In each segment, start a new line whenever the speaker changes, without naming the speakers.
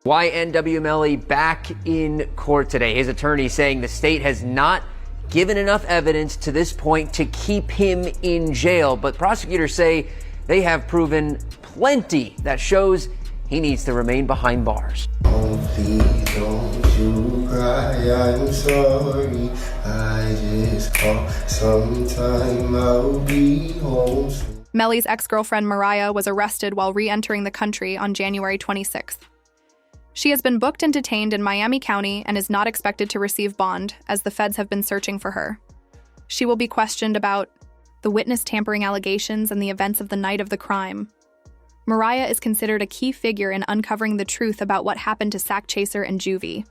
YNW Melly back in court today. His attorney saying the state has not given enough evidence to this point to keep him in jail. But prosecutors say they have proven plenty that shows he needs to remain behind bars.
Oh, please don't you cry, I'm sorry. I just thought sometime I'll be home soon.
Melly's ex-girlfriend Mariah was arrested while re-entering the country on January 26th. She has been booked and detained in Miami County and is not expected to receive bond, as the feds have been searching for her. She will be questioned about the witness tampering allegations and the events of the night of the crime. Mariah is considered a key figure in uncovering the truth about what happened to Sack Chaser and Juvie.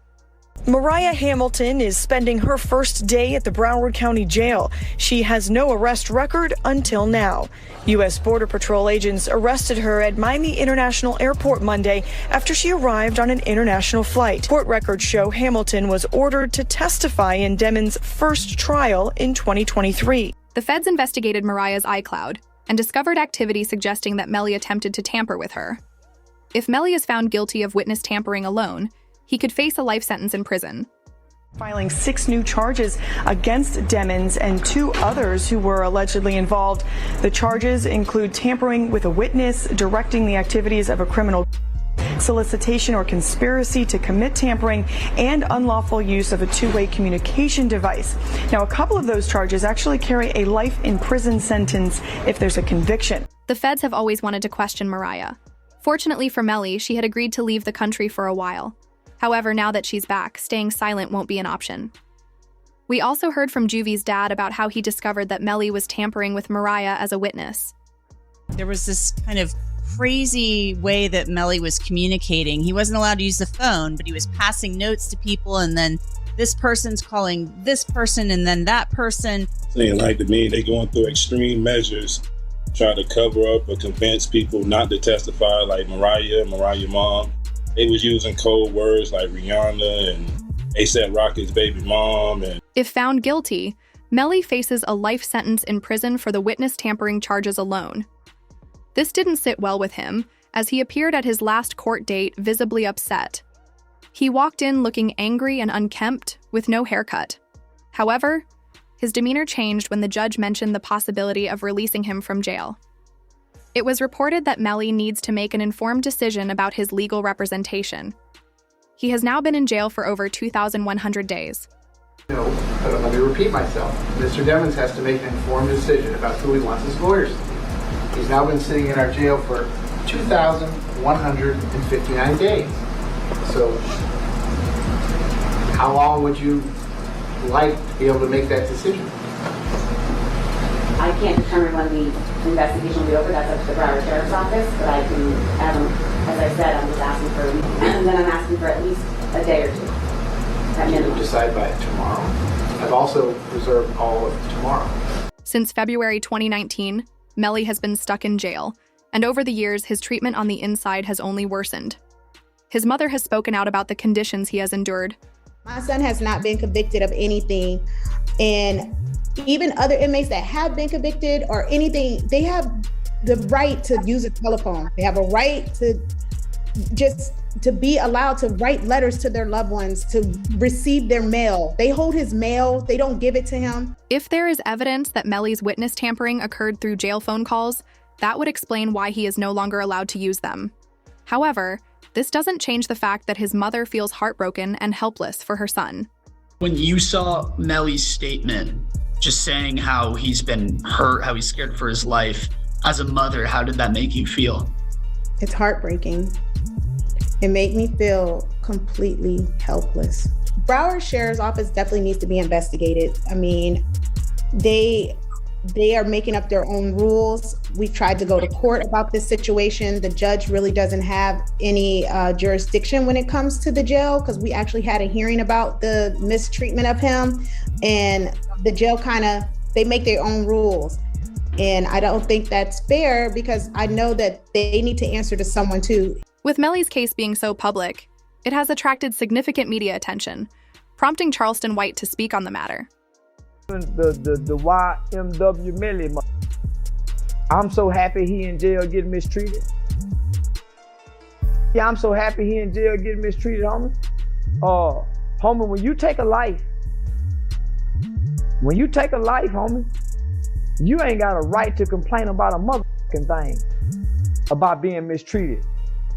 Mariah Hamilton is spending her first day at the Broward County Jail. She has no arrest record until now. U.S. Border Patrol agents arrested her at Miami International Airport Monday after she arrived on an international flight. Court records show Hamilton was ordered to testify in Demon's first trial in 2023.
The feds investigated Mariah's iCloud and discovered activity suggesting that Melly attempted to tamper with her. If Melly is found guilty of witness tampering alone, he could face a life sentence in prison.
Filing 6 new charges against Demons and 2 others who were allegedly involved. The charges include tampering with a witness, directing the activities of a criminal, solicitation or conspiracy to commit tampering, and unlawful use of a two-way communication device. Now, a couple of those charges actually carry a life in prison sentence if there's a conviction.
The feds have always wanted to question Mariah. Fortunately for Melly, she had agreed to leave the country for a while. However, now that she's back, staying silent won't be an option. We also heard from Juvie's dad about how he discovered that Melly was tampering with Mariah as a witness.
There was this kind of crazy way that Melly was communicating. He wasn't allowed to use the phone, but he was passing notes to people, and then this person's calling this person and then that person.
Saying like to me, they going through extreme measures, trying to cover up or convince people not to testify, like Mariah mom. They was using code words like Rihanna and A$AP Rocky's baby mom. And
if found guilty, Melly faces a life sentence in prison for the witness tampering charges alone. This didn't sit well with him, as he appeared at his last court date visibly upset. He walked in looking angry and unkempt, with no haircut. However, his demeanor changed when the judge mentioned the possibility of releasing him from jail. It was reported that Melly needs to make an informed decision about his legal representation. He has now been in jail for over 2,100 days.
Let me repeat myself. Mr. Demons has to make an informed decision about who he wants as lawyers. He's now been sitting in our jail for 2,159 days. So, how long would you like to be able to make that decision?
I can't determine when the investigation will be over. That's up to the Broward Sheriff's Office. But I can, as I said, I'm just asking for a week. And then I'm asking for at least a day or 2. At minimum.
You decide by tomorrow. I've also reserved all of tomorrow.
Since February 2019, Melly has been stuck in jail, and over the years, his treatment on the inside has only worsened. His mother has spoken out about the conditions he has endured.
My son has not been convicted of anything, and even other inmates that have been convicted or anything, they have the right to use a telephone. They have a right to be allowed to write letters to their loved ones, to receive their mail. They hold his mail, they don't give it to him.
If there is evidence that Melly's witness tampering occurred through jail phone calls, that would explain why he is no longer allowed to use them. However, this doesn't change the fact that his mother feels heartbroken and helpless for her son.
When you saw Melly's statement, just saying how he's been hurt, how he's scared for his life, as a mother, how did that make you feel?
It's heartbreaking. It made me feel completely helpless. Broward Sheriff's Office definitely needs to be investigated. I mean, they are making up their own rules. We've tried to go to court about this situation. The judge really doesn't have any jurisdiction when it comes to the jail, because we actually had a hearing about the mistreatment of him, and the jail they make their own rules. And I don't think that's fair, because I know that they need to answer to someone too.
With Melly's case being so public, it has attracted significant media attention, prompting Charleston White to speak on the matter.
The YNW Melly, I'm so happy he in jail getting mistreated. Yeah, I'm so happy he in jail getting mistreated, homie. Homie, when you take a life, homie, you ain't got a right to complain about a motherfucking thing about being mistreated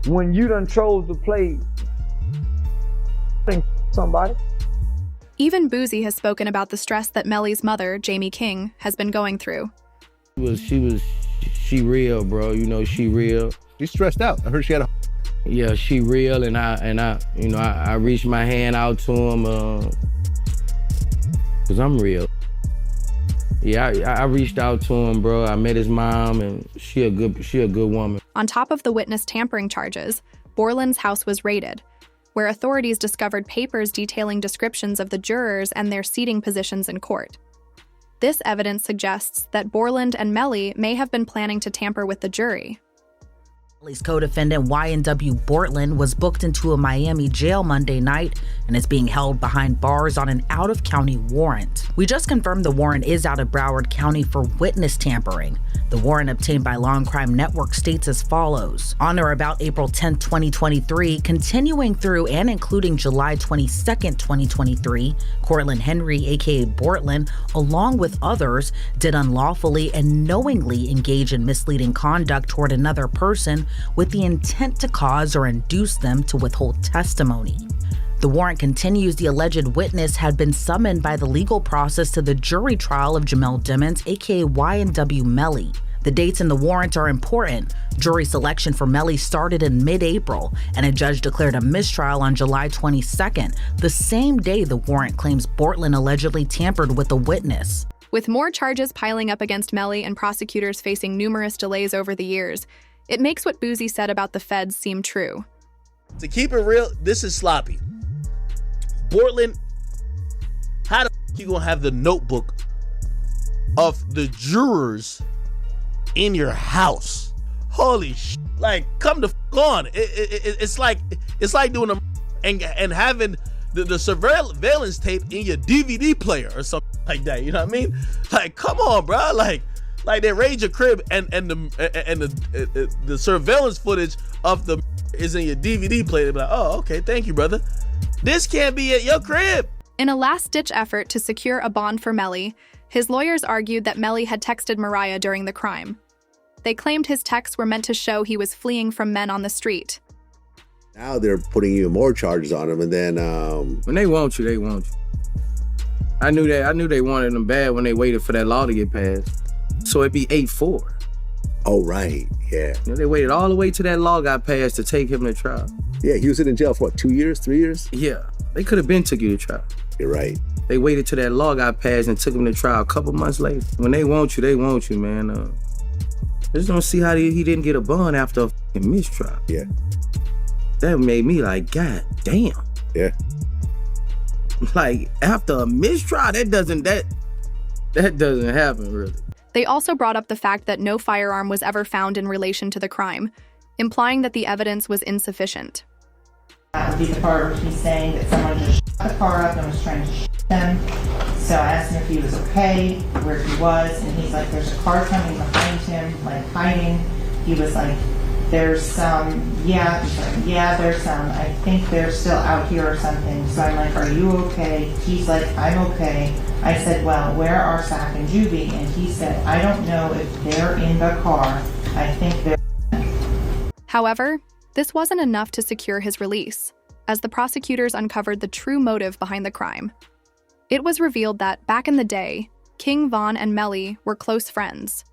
when you done chose to play somebody.
Even Boozy has spoken about the stress that Melly's mother, Jamie King, has been going through.
She real, bro. You know, she real.
She's stressed out. I heard she had a...
Yeah, she real, and I reached my hand out to him, cause I'm real. Yeah, I reached out to him, bro. I met his mom, and she a good woman.
On top of the witness tampering charges, Borland's house was raided, where authorities discovered papers detailing descriptions of the jurors and their seating positions in court. This evidence suggests that Borland and Melly may have been planning to tamper with the jury.
Melly's co-defendant YNW Bortland was booked into a Miami jail Monday night and is being held behind bars on an out-of-county warrant. We just confirmed the warrant is out of Broward County for witness tampering. The warrant obtained by Law and Crime Network states as follows. On or about April 10, 2023, continuing through and including July 22, 2023, Cortland Henry, aka Bortland, along with others, did unlawfully and knowingly engage in misleading conduct toward another person with the intent to cause or induce them to withhold testimony. The warrant continues the alleged witness had been summoned by the legal process to the jury trial of Jamel Dimmons, aka YNW Melly. The dates in the warrant are important. Jury selection for Melly started in mid-April, and a judge declared a mistrial on July 22nd, the same day the warrant claims Bortland allegedly tampered with the witness.
With more charges piling up against Melly and prosecutors facing numerous delays over the years, it makes what Boozy said about the feds seem true.
To keep it real, this is sloppy. Bortland, how the f you gonna have the notebook of the jurors in your house? Holy sh! Like, come the f on. It's like doing a and having the surveillance tape in your DVD player or something like that. You know what I mean? Like, come on, bro. Like they raid your crib and the surveillance footage of the is in your DVD player. They be like, oh, okay, thank you, brother. This can't be at your crib.
In a last-ditch effort to secure a bond for Melly, his lawyers argued that Melly had texted Mariah during the crime. They claimed his texts were meant to show he was fleeing from men on the street.
Now they're putting even more charges on him, and then
when they want you, they want you. I knew they wanted him bad when they waited for that law to get passed. So it'd be 8-4.
Oh, right, yeah.
You know, they waited all the way till that law got passed to take him to trial.
Yeah, he was in jail for what, 2 years, 3 years?
Yeah, they could have been took you to trial.
You're right.
They waited till that law got passed and took him to trial a couple months later. When they want you, man. I just don't see how he didn't get a bond after a fucking mistrial.
Yeah.
That made me like, God damn.
Yeah.
Like, after a mistrial, that doesn't happen, really.
They also brought up the fact that no firearm was ever found in relation to the crime, implying that the evidence was insufficient.
That would be the part where he's saying that someone just shot the car up and was trying to shoot them. So I asked him if he was okay, where he was, and he's like, there's a car coming behind him, like hiding. He was like, there's some, yeah. He's like, yeah, there's some. I think they're still out here or something. So I'm like, are you okay? He's like, I'm okay. I said, well, where are Sack and Juvie? And he said, I don't know if they're in the car. I think they're...
However, this wasn't enough to secure his release, as the prosecutors uncovered the true motive behind the crime. It was revealed that, back in the day, King Von and Melly were close friends.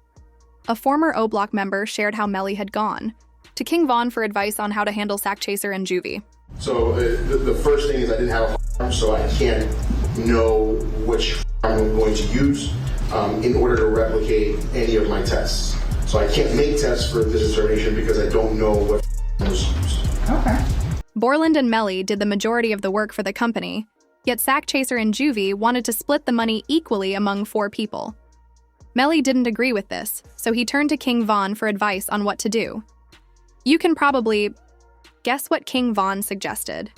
A former O-Block member shared how Melly had gone to King Von for advice on how to handle Sack Chaser and Juvie.
So the first thing is I didn't have a firearm, so I can't know which firearm I'm going to use in order to replicate any of my tests. So I can't make tests for this determination because I don't know what was used.
Okay.
Borland and Melly did the majority of the work for the company, yet Sack Chaser and Juvie wanted to split the money equally among 4 people. Melly didn't agree with this, so he turned to King Von for advice on what to do. You can probably guess what King Von suggested.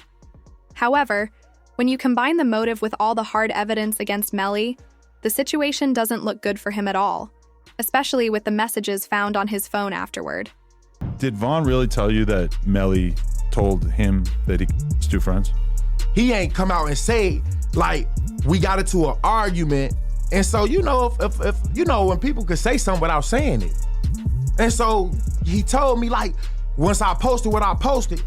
However, when you combine the motive with all the hard evidence against Melly, the situation doesn't look good for him at all, especially with the messages found on his phone afterward.
Did Vaughn really tell you that Melly told him that he was two friends?
He ain't come out and say, like, we got into an argument. And so, you know, if you know, when people could say something without saying it. And so he told me, like, once I posted what I posted,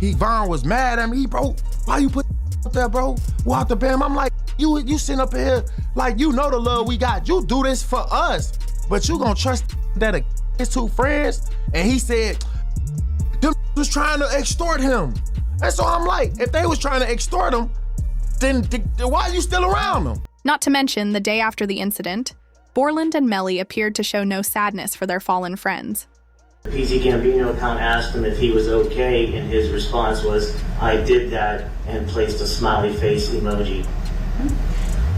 Vaughn was mad at me. Bro, why you put up there, bro? Walk the bam. I'm like, you sitting up here, like, you know the love we got. You do this for us, but you gonna trust that his two friends? And he said, them was trying to extort him. And so I'm like, if they was trying to extort him, then why are you still around them?
Not to mention, the day after the incident, Borland and Melly appeared to show no sadness for their fallen friends.
The PC Gambino account asked him if he was okay, and his response was, I did that, and placed a smiley face emoji.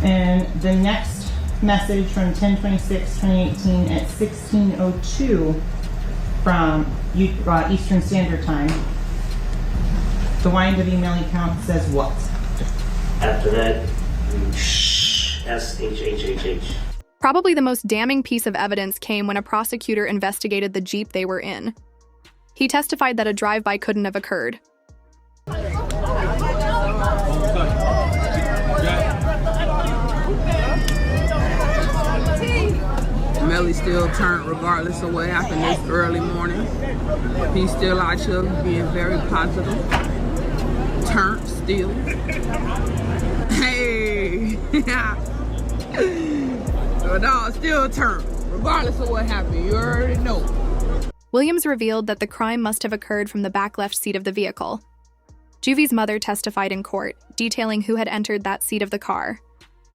And the next message from 10/26/2018 at 16:02 from Eastern Standard Time, the YNW Melly account says what?
After that, SHHHH.
Probably the most damning piece of evidence came when a prosecutor investigated the Jeep they were in. He testified that a drive-by couldn't have occurred.
Melly still turned regardless of what happened this early morning. He's still out here being very positive. Turned still. Hey! The dog still turned, regardless of what happened. You already know.
Williams revealed that the crime must have occurred from the back left seat of the vehicle. Juvie's mother testified in court, detailing who had entered that seat of the car.